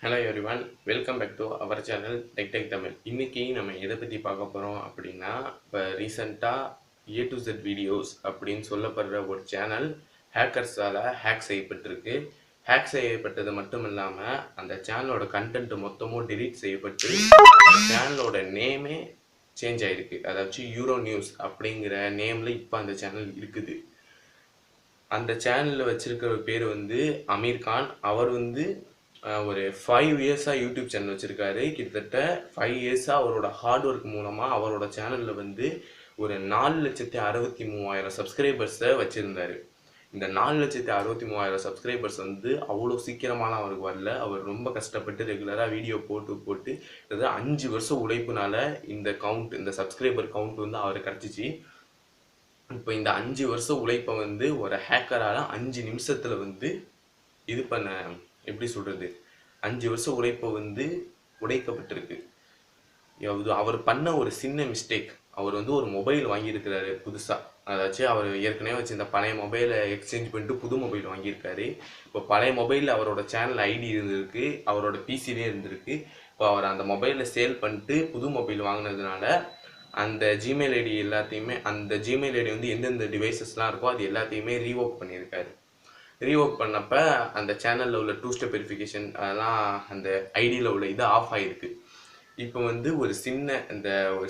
Hello everyone, welcome back to our channel TechTech Tamil. இன்னைக்கு நம்ம எதை பற்றி பார்க்க போகிறோம் அப்படின்னா, இப்போ ரீசெண்டாக A to Z வீடியோஸ் அப்படின்னு சொல்லப்படுற ஒரு சேனல் ஹேக்கர்ஸால் ஹேக் செய்யப்பட்டிருக்கு. ஹேக் செய்யப்பட்டது மட்டும் இல்லாமல் அந்த சேனலோட கண்டென்ட் மொத்தமும் டெலீட் செய்யப்பட்டு அந்த சேனலோட நேமே சேஞ்ச் ஆகிருக்கு. அதாச்சும் யூரோ நியூஸ் அப்படிங்கிற நேமில் இப்போ அந்த சேனல் இருக்குது. அந்த சேனலில் வச்சுருக்கிற பேர் வந்து அமீர் கான். அவர் வந்து ஒரு 5 இயர்ஸாக யூடியூப் சேனல் வச்சுருக்காரு. கிட்டத்தட்ட 5 இயர்ஸாக அவரோட ஹார்ட் ஒர்க் மூலமாக அவரோட சேனலில் வந்து ஒரு 4,63,000 சப்ஸ்கிரைபர்ஸை வச்சுருந்தார். இந்த 4,63,000 சப்ஸ்கிரைபர்ஸ் வந்து அவ்வளோ சீக்கிரமாலாம் அவருக்கு வரல. அவர் ரொம்ப கஷ்டப்பட்டு ரெகுலராக வீடியோ போட்டு அதாவது 5 வருஷம் உழைப்புனால இந்த சப்ஸ்கிரைபர் கவுண்ட் வந்து அவருக்கு கிடச்சிச்சு. இப்போ இந்த 5 வருஷம் உழைப்பை வந்து ஒரு ஹேக்கரால் 5 நிமிஷத்தில் வந்து இது பண்ண எப்படி சொல்கிறது 5 வருஷம் உழைப்பை வந்து உடைக்கப்பட்டிருக்கு. அவர் பண்ண ஒரு சின்ன மிஸ்டேக். அவர் வந்து ஒரு மொபைல் வாங்கியிருக்கிறாரு புதுசாக. அதாச்சும் அவர் ஏற்கனவே வச்சுருந்த பழைய மொபைலை எக்ஸ்சேஞ்ச் பண்ணிட்டு புது மொபைல் வாங்கியிருக்காரு. இப்போ பழைய மொபைலில் அவரோட சேனல் ஐடி இருந்திருக்கு, அவரோட பிசிலே இருந்திருக்கு. இப்போ அவர் அந்த மொபைலை சேல் பண்ணிட்டு புது மொபைல் வாங்கினதுனால அந்த ஜிமெயில் ஐடி எல்லாத்தையுமே அந்த ஜிமெயில் ஐடி வந்து எந்தெந்த டிவைசஸ்லாம் இருக்கோ அது எல்லாத்தையுமே ரீவோக் பண்ணியிருக்காரு. ரீவோக் பண்ணப்ப அந்த சேனலில் உள்ள 2 ஸ்டெப் வெரிஃபிகேஷன் அதெல்லாம் அந்த ஐடியில் உள்ள இது ஆஃப் ஆகிருக்கு. இப்போ வந்து ஒரு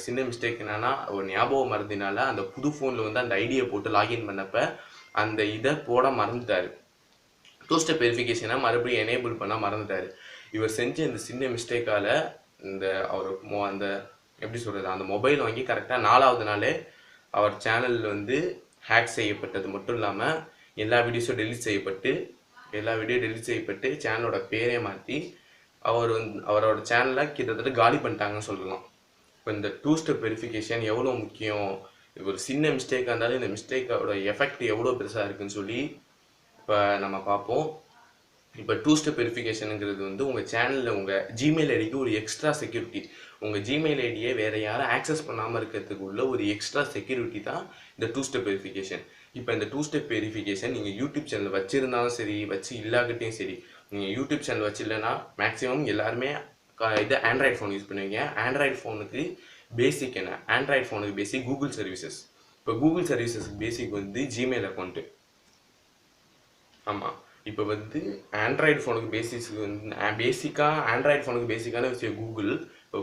சின்ன மிஸ்டேக் என்னன்னா, ஒரு ஞாபகம் மறதினால அந்த புது ஃபோனில் வந்து அந்த ஐடியை போட்டு லாகின் பண்ணப்ப அந்த இதை போட மறந்துட்டார். 2 ஸ்டெப் வெரிஃபிகேஷனை மறுபடியும் எனேபிள் பண்ண மறந்துட்டார். இவர் செஞ்ச இந்த சின்ன மிஸ்டேக்கால் அந்த எப்படி சொல்கிறது அந்த மொபைல் வாங்கி கரெக்டாக 4வது நாளே அவர் சேனலில் வந்து ஹேக் செய்யப்பட்டது மட்டும் இல்லாமல் எல்லா வீடியோஸும் டெலிட் செய்யப்பட்டு சேனலோட பேரே மாற்றி அவரோட சேனலை கிட்டத்தட்ட காலி பண்ணிட்டாங்கன்னு சொல்லலாம். இப்போ இந்த 2 ஸ்டெப் வெரிஃபிகேஷன் எவ்வளோ முக்கியம், ஒரு சின்ன மிஸ்டேக்காக இருந்தாலும் இந்த மிஸ்டேக்கோட எஃபெக்ட் எவ்வளோ பெருசாக இருக்குன்னு சொல்லி இப்போ நம்ம பார்ப்போம். இப்போ 2 ஸ்டெப் வெரிஃபிகேஷனுங்கிறது வந்து உங்கள் சேனலில் உங்கள் ஜிமெயில் ஐடிக்கு ஒரு எக்ஸ்ட்ரா செக்யூரிட்டி. உங்கள் ஜிமெயில் ஐடியை வேறு யாரும் ஆக்சஸ் பண்ணாமல் இருக்கிறதுக்கு உள்ள ஒரு எக்ஸ்ட்ரா செக்யூரிட்டி தான் இந்த 2 ஸ்டெப் வெரிஃபிகேஷன். இப்போ இந்த 2 ஸ்டெப் வெரிஃபிகேஷன் நீங்கள் யூடியூப் சேனல் வச்சுருந்தாலும் சரி, வச்சு இல்லாக்கிட்டையும் சரி, நீங்கள் யூடியூப் சேனல் வச்சில்லைன்னா மேக்ஸிமம் எல்லாருமே இது ஆண்ட்ராய்டு ஃபோன் யூஸ் பண்ணுவீங்க. ஆண்ட்ராய்டு ஃபோனுக்கு பேசிக் என்ன? ஆண்ட்ராய்டு ஃபோனுக்கு பேசிக் கூகுள் சர்வீசஸ். இப்போ கூகுள் சர்வீசஸ்க்கு பேசிக் வந்து ஜிமெயில் அக்கௌண்ட்டு. ஆமாம், இப்போ வந்து ஆண்ட்ராய்டு ஃபோனுக்கு பேசிக்கான விஷயம் கூகுள். இப்போ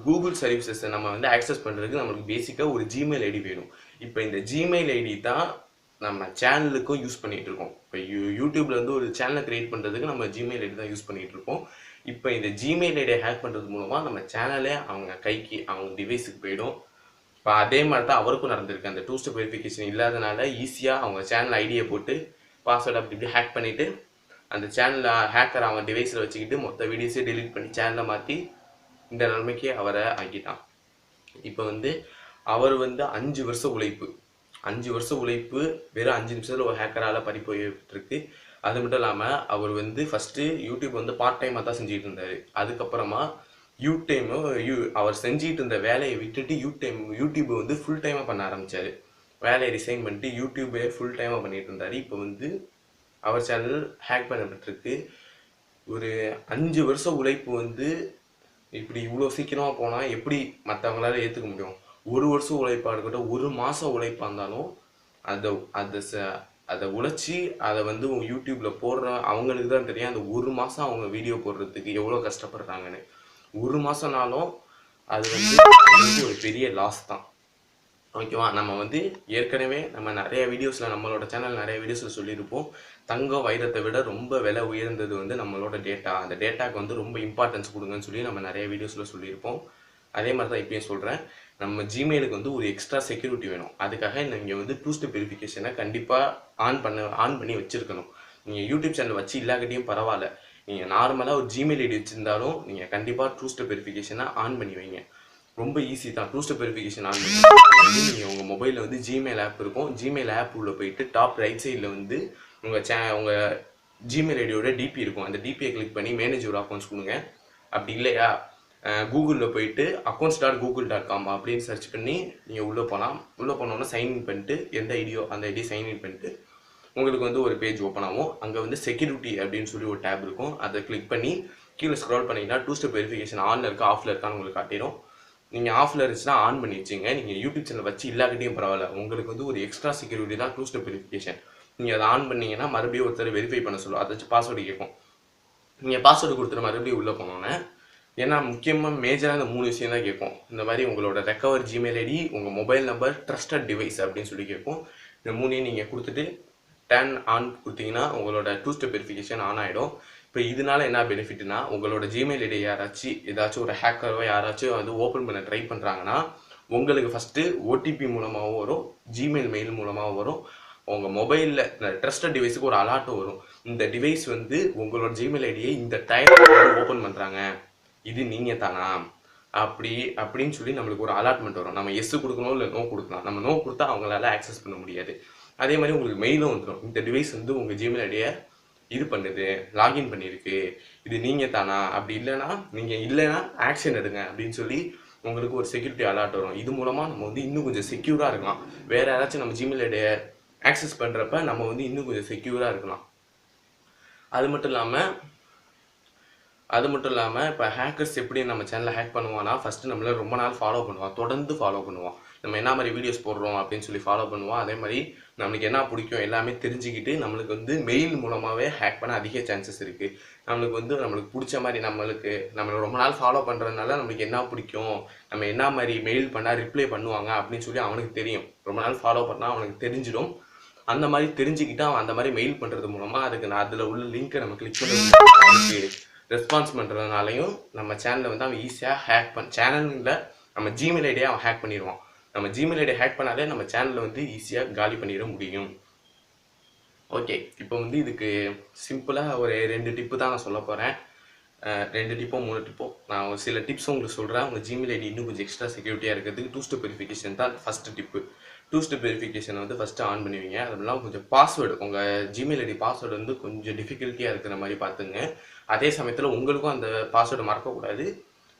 கூகுள் சர்வீசஸை நம்ம வந்து ஆக்சஸ் பண்ணுறதுக்கு நம்மளுக்கு பேசிக்காக ஒரு ஜிமெயில் ஐடி வேணும். இப்போ இந்த ஜிமெயில் ஐடி தான் நம்ம சேனலுக்கும் யூஸ் பண்ணிகிட்டு இருக்கோம். இப்போ யூடியூப்பில் வந்து ஒரு சேனலை க்ரியேட் பண்ணுறதுக்கு நம்ம ஜிமெயில் ஐடி தான் யூஸ் பண்ணிகிட்டு இருக்கோம். இப்போ இந்த ஜிமெயில் ஐடியை ஹேக் பண்ணுறது மூலமாக நம்ம சேனலே அவங்க கைக்கு அவங்க டிவைஸுக்கு போயிடும். இப்போ அதே மாதிரி தான் அவருக்கும் நடந்திருக்கு. அந்த 2 ஸ்டெப் வெரிஃபிகேஷன் இல்லாதனால ஈஸியாக அவங்க சேனல் ஐடியை போட்டு பாஸ்வேர்டு அப்படி ஹேக் பண்ணிவிட்டு அந்த சேனலில் ஹேக்கர் அவங்க டிவைஸில் வச்சுக்கிட்டு மொத்த வீடியோஸே டெலிட் பண்ணி சேனலை மாற்றி இந்த நிலைமைக்கு அவரை ஆக்கிட்டான். இப்போ வந்து அவர் வந்து 5 வருஷம் உழைப்பு வெறும் 5 நிமிஷத்தில் ஒரு ஹேக்கரால் பறி போயிட்டுருக்கு. அது மட்டும் இல்லாமல் அவர் வந்து ஃபஸ்ட்டு யூடியூப் வந்து பார்ட் டைமாக தான் செஞ்சுட்டு இருந்தார். அதுக்கப்புறமா அவர் செஞ்சுட்டு இருந்த வேலையை விட்டுட்டு யூடியூப் வந்து ஃபுல் டைமாக பண்ண ஆரம்பித்தார். வேலையை ரிசைன் பண்ணிட்டு யூடியூபே ஃபுல் டைமாக பண்ணிகிட்டு இருந்தார். இப்போ வந்து அவர் சேனல் ஹேக் பண்ணப்பட்டிருக்கு. ஒரு 5 வருஷம் உழைப்பு வந்து இப்படி இவ்வளோ சீக்கிரமாக போனால் எப்படி மற்றவங்களால ஏற்றுக்க முடியும்? 1 வருஷம் உழைப்பாக இருக்கட்டும், 1 மாதம் உழைப்பாக இருந்தாலும் அதை உழைச்சி அதை வந்து யூடியூப்பில் போடுற அவங்களுக்கு தான் தெரியும் அந்த 1 மாதம் அவங்க வீடியோ போடுறதுக்கு எவ்வளோ கஷ்டப்படுறாங்கன்னு. 1 மாதம்னாலும் அது வந்து ஒரு பெரிய லாஸ் தான். ஓகேவா? நம்ம வந்து ஏற்கனவே நம்மளோட சேனல் நிறைய வீடியோஸில் சொல்லியிருப்போம். தங்கம் வைரத்தை விட ரொம்ப விலை உயர்ந்தது வந்து நம்மளோட டேட்டா. அந்த டேட்டாக்கு வந்து ரொம்ப இம்பார்ட்டன்ஸ் கொடுங்கன்னு சொல்லி நம்ம நிறைய வீடியோஸில் சொல்லியிருப்போம். அதே மாதிரி தான் இப்பயும் சொல்கிறேன். நம்ம ஜிமெயிலுக்கு வந்து ஒரு எக்ஸ்ட்ரா செக்யூரிட்டி வேணும். அதுக்காக நீங்கள் வந்து 2 ஸ்டெப் வெரிஃபிகேஷனை கண்டிப்பாக ஆன் பண்ணி வச்சுருக்கணும். நீங்கள் யூடியூப் சேனல் வச்சு இல்லாக்கிட்டையும் பரவாயில்ல, நீங்கள் நார்மலாக ஒரு ஜிமெயில் ஐடி வச்சுருந்தாலும் நீங்கள் கண்டிப்பாக 2 ஸ்டெப் வெரிஃபிகேஷனை ஆன் பண்ணி வைங்க. ரொம்ப ஈஸி தான். 2 ஸ்டெப் வெரிஃபிகேஷன் ஆன் பண்ணி நீங்கள் உங்கள் மொபைலில் வந்து ஜிமெயில் ஆப் இருக்கும். ஜிமெயில் ஆப் உள்ளே போயிட்டு டாப் ரைட் சைடில் வந்து உங்கள் ஜிமெயில் ஐடியோட டிபி இருக்கும். அந்த டிபியை கிளிக் பண்ணி மேனேஜ் யுவர் அக்கௌண்ட்ஸ் கொடுங்க. அப்படி இல்லையா கூகுளில் போயிட்டு accounts.google.com அப்படின்னு சர்ச் பண்ணி நீங்கள் உள்ளே போனோன்னா சைன்இன் பண்ணிட்டு எந்த ஐடியோ அந்த ஐடியை சைன்இன் பண்ணிட்டு உங்களுக்கு வந்து ஒரு பேஜ் ஓப்பன் ஆகும். அங்கே வந்து செக்யூரிட்டி அப்படின்னு சொல்லி ஒரு டேப் இருக்கும். அதை கிளிக் பண்ணி கீழே ஸ்க்ரால் பண்ணிங்கன்னா 2 ஸ்டெப் வெரிஃபிகேஷன் ஆனில் இருக்கா ஆஃபில் இருக்கான்னு உங்களுக்கு காட்டிடும். நீங்கள் ஆஃபில் இருந்துச்சுன்னா ஆன் பண்ணி வச்சுங்க. நீங்கள் யூடியூப் சேனல் வச்சு இல்லாக்கிட்டையும் பரவாயில்ல, உங்களுக்கு வந்து ஒரு எக்ஸ்ட்ரா செக்யூரிட்டி தான் 2 ஸ்டெப் வெரிஃபிகேஷன். நீங்கள் அதை ஆன் பண்ணிங்கன்னா மறுபடியும் ஒருத்தர் வெரிஃபை பண்ண சொல்லுவோம். அதை வச்சு பாஸ்வேர்டு கேட்கும். நீங்கள் பாஸ்வேர்டு கொடுத்துட்டு மறுபடியும் உள்ளே போனோன்னே, ஏன்னா முக்கியமாக மேஜராக இந்த 3 விஷயம் தான் கேட்கும். இந்த மாதிரி உங்களோட ரெக்கவர் ஜிமெயில் ஐடி, உங்கள் மொபைல் நம்பர், ட்ரஸ்டட் டிவைஸ் அப்படின்னு சொல்லி கேட்கும். இந்த 3ஐயும் நீங்கள் கொடுத்துட்டு டர்ன் ஆன் கொடுத்தீங்கன்னா உங்களோட 2 ஸ்டெப் வெரிஃபிகேஷன் ஆன் ஆகிடும். இப்போ இதனால என்ன பெனிஃபிட்னா, உங்களோட ஜிமெயில் ஐடி யாராச்சும் ஏதாச்சும் ஒரு ஹேக்கரோ யாராச்சும் அது ஓப்பன் பண்ண ட்ரை பண்ணுறாங்கன்னா, உங்களுக்கு ஃபஸ்ட்டு ஓடிபி மூலமாகவும் வரும், ஜிமெயில் மெயில் மூலமாகவும் வரும். உங்கள் மொபைலில் ட்ரஸ்டட் டிவைஸுக்கு ஒரு அலர்ட்டும் வரும். இந்த டிவைஸ் வந்து உங்களோட ஜிமெயில் ஐடியை இந்த டைமில் ஓப்பன் பண்ணுறாங்க, இது நீங்கள் தானா அப்படின்னு சொல்லி நம்மளுக்கு ஒரு அலாட்மெண்ட் வரும். நம்ம எஸ் கொடுக்கணும் இல்லை நோ கொடுக்கலாம். நம்ம நோ கொடுத்தா அவங்களால ஆக்சஸ் பண்ண முடியாது. அதே மாதிரி உங்களுக்கு மெயிலும் வந்துடும், இந்த டிவைஸ் வந்து உங்கள் ஜிமெயில் ஐடியை இது பண்ணுது, லாகின் பண்ணியிருக்கு, இது நீங்கள் தானா, அப்படி இல்லைன்னா நீங்கள் இல்லைன்னா ஆக்ஷன் எடுங்க அப்படின்னு சொல்லி உங்களுக்கு ஒரு செக்யூரிட்டி அலர்ட் வரும். இது மூலமாக நம்ம வந்து இன்னும் கொஞ்சம் செக்யூராக இருக்கலாம். வேறு யாராச்சும் நம்ம ஜிமெயில் ஐடியை ஆக்சஸ் பண்ணுறப்ப நம்ம வந்து இன்னும் கொஞ்சம் செக்யூராக இருக்கலாம். அது மட்டும் இல்லாமல் இப்போ ஹேக்கர்ஸ் எப்படி நம்ம சேனலில் ஹேக் பண்ணுவான்னா, ஃபஸ்ட்டு நம்மள ரொம்ப நாள் ஃபாலோ பண்ணுவான், தொடர்ந்து ஃபாலோ பண்ணுவான். நம்ம என்ன மாதிரி வீடியோஸ் போடுறோம் அப்படின்னு சொல்லி ஃபாலோ பண்ணுவான். அதே மாதிரி நம்மளுக்கு என்ன பிடிக்கும் எல்லாமே தெரிஞ்சுக்கிட்டு நம்மளுக்கு வந்து மெயில் மூலமாகவே ஹேக் பண்ண அதிக சான்சஸ் இருக்குது. நம்மளுக்கு பிடிச்ச மாதிரி நம்மளை ரொம்ப நாள் ஃபாலோ பண்ணுறதுனால நம்மளுக்கு என்ன பிடிக்கும், நம்ம என்ன மாதிரி மெயில் பண்ணால் ரிப்ளை பண்ணுவாங்க அப்படின்னு சொல்லி அவனுக்கு தெரியும். ரொம்ப நாள் ஃபாலோ பண்ணால் அவனுக்கு தெரிஞ்சிடும். அந்த மாதிரி தெரிஞ்சுக்கிட்டு அவன் அந்த மாதிரி மெயில் பண்ணுறது மூலமாக அதில் உள்ள லிங்க்கை நம்ம கிளிக் பண்ணுறது ரெஸ்பான்ஸ் பண்ணுறதுனாலையும் நம்ம சேனலை வந்து அவன் ஈஸியாக சேனலில் நம்ம ஜிமெயில் ஐடியை அவன் ஹேக் பண்ணிடுவான். நம்ம ஜிமெயில் ஐடியை ஹேக் பண்ணாலே நம்ம சேனலில் வந்து ஈஸியாக காலி பண்ணிட முடியும். ஓகே, இப்போ வந்து இதுக்கு சிம்பிளாக ஒரு 2 டிப்பு தான் நான் சொல்ல போகிறேன். 2 டிப்போ 3 டிப்போ நான் ஒரு சில டிப்ஸ் உங்களுக்கு சொல்கிறேன். உங்கள் ஜிமெயில் ஐடி இன்னும் கொஞ்சம் எக்ஸ்ட்ரா செக்யூரிட்டியாக இருக்கிறதுக்கு 2 ஸ்டெப் வெரிஃபிகேஷன் தான் ஃபஸ்ட்டு டிப்பு. 2 ஸ்டெப் வெரிஃபிகேஷனை வந்து ஃபஸ்ட்டு ஆன் பண்ணுவீங்க. அதெல்லாம் கொஞ்சம் பாஸ்வேர்டு, உங்கள் ஜிமெயில் ஐடி பாஸ்வேர்டு வந்து கொஞ்சம் டிஃபிகல்ட்டியாக இருக்கிற மாதிரி பார்த்துங்க. அதே சமயத்தில் உங்களுக்கும் அந்த பாஸ்வேர்டு மறக்கக்கூடாது,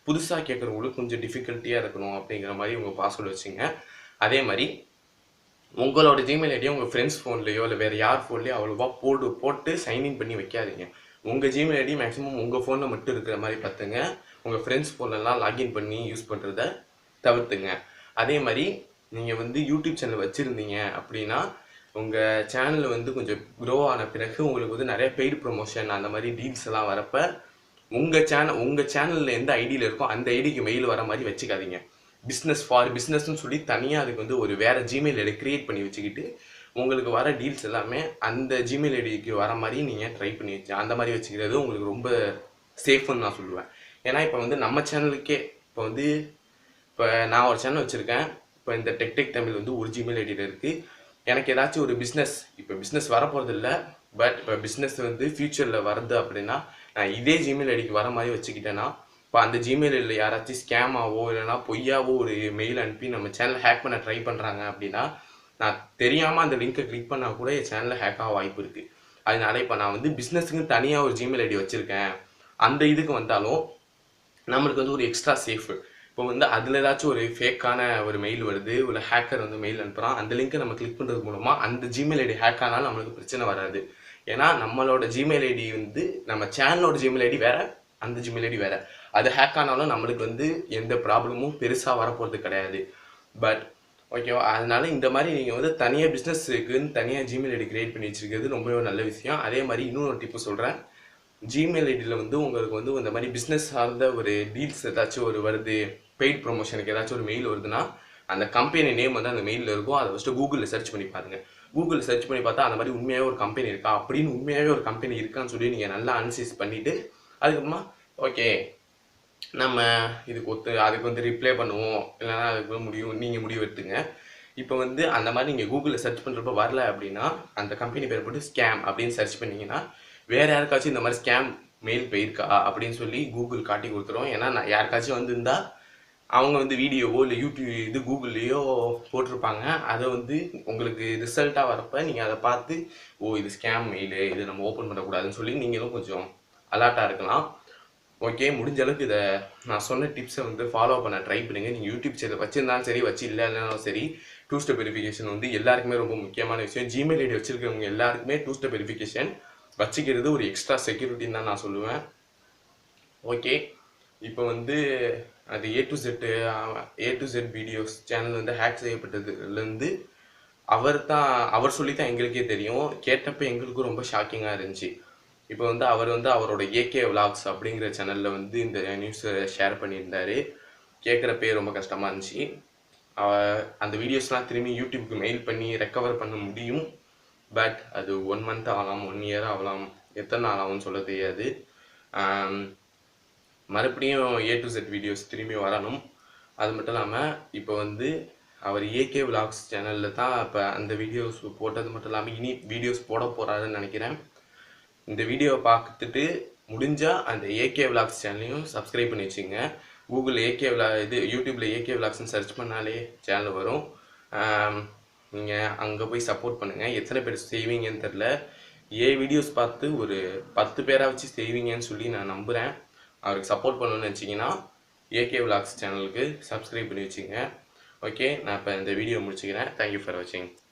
புதுசாக கேட்குறவங்களுக்கு கொஞ்சம் டிஃபிகல்ட்டியாக இருக்கணும் அப்படிங்கிற மாதிரி உங்கள் பாஸ்வேர்டு வச்சுங்க. அதே மாதிரி உங்களோட ஜிமெயில் ஐடியை உங்கள் ஃப்ரெண்ட்ஸ் ஃபோன்லேயோ இல்லை வேறு யார் ஃபோன்லேயோ அவ்வளோவா போட்டு சைன்இன் பண்ணி வைக்காதீங்க. உங்கள் ஜிமெயில் ஐடி மேக்ஸிமம் உங்கள் ஃபோனில் மட்டும் இருக்கிற மாதிரி பார்த்துங்க. உங்கள் ஃப்ரெண்ட்ஸ் ஃபோன்லலாம் லாகின் பண்ணி யூஸ் பண்ணுறத தவிர்த்துங்க. அதே மாதிரி நீங்கள் வந்து யூடியூப் சேனல் வச்சுருந்தீங்க அப்படின்னா, உங்கள் சேனலில் வந்து கொஞ்சம் க்ரோ ஆன பிறகு உங்களுக்கு வந்து நிறைய பெய்டு ப்ரொமோஷன் அந்த மாதிரி டீல்ஸ் எல்லாம் வரப்போ உங்கள் சேனலில் எந்த ஐடியில் இருக்கோ அந்த ஐடிக்கு மெயில் வர மாதிரி வச்சுக்காதீங்க. பிஸ்னஸ்ன்னு சொல்லி தனியாக அதுக்கு வந்து ஒரு வேறு ஜிமெயில் ஐடி க்ரியேட் பண்ணி வச்சுக்கிட்டு உங்களுக்கு வர டீல்ஸ் எல்லாமே அந்த ஜிமெயில் ஐடிக்கு வர மாதிரி நீங்கள் ட்ரை பண்ணி அந்த மாதிரி வச்சுக்கிறது உங்களுக்கு ரொம்ப சேஃப்னு நான் சொல்லுவேன். ஏன்னா இப்போ வந்து நம்ம சேனலுக்கே இப்போ நான் ஒரு சேனல் வச்சுருக்கேன். இப்போ இந்த டெக்டெக் தமிழ் வந்து ஒரு ஜிமெயில் ஐடியில் இருக்குது. எனக்கு ஏதாச்சும் ஒரு பிஸ்னஸ் வரப்போகிறது இல்லை, பட் இப்போ பிஸ்னஸ் வந்து ஃப்யூச்சரில் வருது அப்படின்னா நான் இதே ஜிமெயில் ஐடிக்கு வர மாதிரி வச்சுக்கிட்டேன்னா, இப்போ அந்த ஜிமெயில் ஐடியில் யாராச்சும் ஸ்கேமாவோ இல்லைனா பொய்யாவோ ஒரு மெயில் அனுப்பி நம்ம சேனல் ஹேக் பண்ண ட்ரை பண்ணுறாங்க அப்படின்னா, நான் தெரியாமல் அந்த லிங்க்கை கிளிக் பண்ணால் கூட என் சேனலில் ஹேக் ஆக வாய்ப்பு இருக்குது. அதனால இப்போ நான் வந்து பிஸ்னஸுக்கு தனியாக ஒரு ஜிமெயில் ஐடி வச்சுருக்கேன். அந்த இதுக்கு வந்தாலும் நம்மளுக்கு வந்து ஒரு எக்ஸ்ட்ரா சேஃபு. இப்போ வந்து அதில் ஏதாச்சும் ஒரு ஃபேக்கான ஒரு மெயில் வருது, ஒரு ஹேக்கர் வந்து மெயில் அனுப்புகிறான், அந்த லிங்க்கை நம்ம கிளிக் பண்ணுறது மூலமாக அந்த ஜிமெயில் ஐடி ஹேக் ஆனாலும் நம்மளுக்கு பிரச்சனை வராது. ஏன்னா நம்மளோட ஜிமெயில் ஐடி வந்து நம்ம சேனலோட ஜிமெயில் ஐடி வேறு, அந்த ஜிமெயில் ஐடி வேறு. அது ஹேக் ஆனாலும் நம்மளுக்கு வந்து எந்த ப்ராப்ளமும் பெருசாக வரப்போகிறது கிடையாது. பட் ஓகேவா, அதனால இந்த மாதிரி நீங்கள் வந்து தனியாக பிஸ்னஸுக்குன்னு தனியாக ஜிமெயில் ஐடி க்ரியேட் பண்ணி வச்சுருக்கிறது ரொம்பவே நல்ல விஷயம். அதே மாதிரி இன்னொரு டிப்பு சொல்கிறேன். ஜிமெயில் ஐடியில் வந்து உங்களுக்கு வந்து இந்த மாதிரி பிஸ்னஸ் சார்ந்த ஒரு டீல்ஸ் ஏதாச்சும் ஒரு வருது, பெய்ட் ப்ரொமோஷனுக்கு ஏதாச்சும் ஒரு மெயில் வருதுன்னா அந்த கம்பெனி நேம் வந்து அந்த மெயிலில் இருக்கும். அதை ஃபஸ்ட்டு கூகுளில் சர்ச் பண்ணி பாருங்கள். கூகுளில் சர்ச் பண்ணி பார்த்தா அந்த மாதிரி உண்மையாகவே ஒரு கம்பெனி இருக்கா அப்படின்னு உண்மையாகவே ஒரு கம்பெனி இருக்கான்னு சொல்லி நீங்கள் நல்லா அனலைஸ் பண்ணிவிட்டு அதுக்கப்புறமா ஓகே நம்ம அதுக்கு வந்து ரிப்ளை பண்ணுவோம், இல்லைனா அதுக்கு நீங்கள் முடிவு எடுத்துங்க. இப்போ வந்து அந்த மாதிரி நீங்கள் கூகுளில் சர்ச் பண்ணுறப்ப வரல அப்படின்னா அந்த கம்பெனி பேர் போட்டு ஸ்கேம் அப்படின்னு சர்ச் பண்ணிங்கன்னா வேறு யாருக்காச்சும் இந்த மாதிரி ஸ்கேம் மெயில் போயிருக்கா அப்படின்னு சொல்லி கூகுள் காட்டி கொடுத்துரும். ஏன்னா யாருக்காச்சும் வந்துருந்தா அவங்க வந்து வீடியோவோ இல்லை யூடியூப் கூகுள்லேயோ போட்டிருப்பாங்க. அதை வந்து உங்களுக்கு ரிசல்ட்டாக வரப்போ நீங்கள் அதை பார்த்து இது ஸ்கேம் மெயிலு, இது நம்ம ஓப்பன் பண்ணக்கூடாதுன்னு சொல்லி நீங்களும் கொஞ்சம் அலர்ட்டாக இருக்கலாம். ஓகே, முடிஞ்ச அளவுக்கு இதை நான் சொன்ன டிப்ஸை வந்து ஃபாலோ பண்ண ட்ரை பண்ணுங்கள். நீங்கள் யூடியூப் சேனல் வச்சுருந்தாலும் சரி, வச்சு இல்லைனாலும் சரி, டூ ஸ்டெப் வெரிஃபிகேஷன் வந்து எல்லாருக்குமே ரொம்ப முக்கியமான விஷயம். ஜிமெயில் ஐடி வச்சுருக்கவங்க எல்லாருக்குமே டூ ஸ்டெப் வெரிஃபிகேஷன் வச்சுக்கிறது ஒரு எக்ஸ்ட்ரா செக்யூரிட்டின்னு தான் நான் சொல்லுவேன். ஓகே, இப்போ வந்து அது A to Z videos channel வந்து ஹேக் செய்யப்பட்டதுலேருந்து அவர் சொல்லி தான் எங்களுக்கே தெரியும். கேட்டப்போ எங்களுக்கும் ரொம்ப ஷாக்கிங்காக இருந்துச்சு. இப்போ வந்து அவர் வந்து அவரோட ஏகே விலாக்ஸ் அப்படிங்கிற சேனலில் வந்து இந்த நியூஸை ஷேர் பண்ணியிருந்தார். கேட்குறப்பே ரொம்ப கஷ்டமாக இருந்துச்சு. அந்த வீடியோஸ்லாம் திரும்பி யூடியூப்க்கு மெயில் பண்ணி ரெக்கவர் பண்ண முடியும். பட் அது 1 மந்த் ஆகலாம், 1 இயர் ஆகலாம், எத்தனை நாள் ஆகும்னு சொல்ல தெரியாது. மறுபடியும் A to Z வீடியோஸ் திரும்பி வரணும். அது மட்டும் இல்லாமல் இப்போ வந்து அவர் ஏகே விலாக்ஸ் சேனலில் தான் இப்போ அந்த வீடியோஸ் போட்டது மட்டும் இல்லாமல் இனி வீடியோஸ் போட போகிறாருன்னு நினைக்கிறேன். இந்த வீடியோவை பார்த்துட்டு முடிஞ்சால் அந்த ஏகே விலாக்ஸ் சேனலையும் சப்ஸ்கிரைப் பண்ணி வச்சுங்க. கூகுள் யூடியூப்பில் ஏகே விலாக்ஸ்ன்னு சர்ச் பண்ணாலே சேனல் வரும். நீங்கள் அங்கே போய் சப்போர்ட் பண்ணுங்கள். எத்தனை பேர் செய்வீங்கன்னு தெரில. வீடியோஸ் பார்த்து ஒரு 10 பேராக வச்சு செய்வீங்கன்னு சொல்லி நான் நம்புகிறேன். அவருக்கு சப்போர்ட் பண்ணணும்னு நினச்சிங்கன்னா ஏகே விலாக்ஸ் சேனலுக்கு சப்ஸ்கிரைப் பண்ணி வச்சுங்க. ஓகே, நான் இப்போ இந்த வீடியோ முடிச்சுக்கிறேன். தேங்க்யூ ஃபார் வாட்சிங்.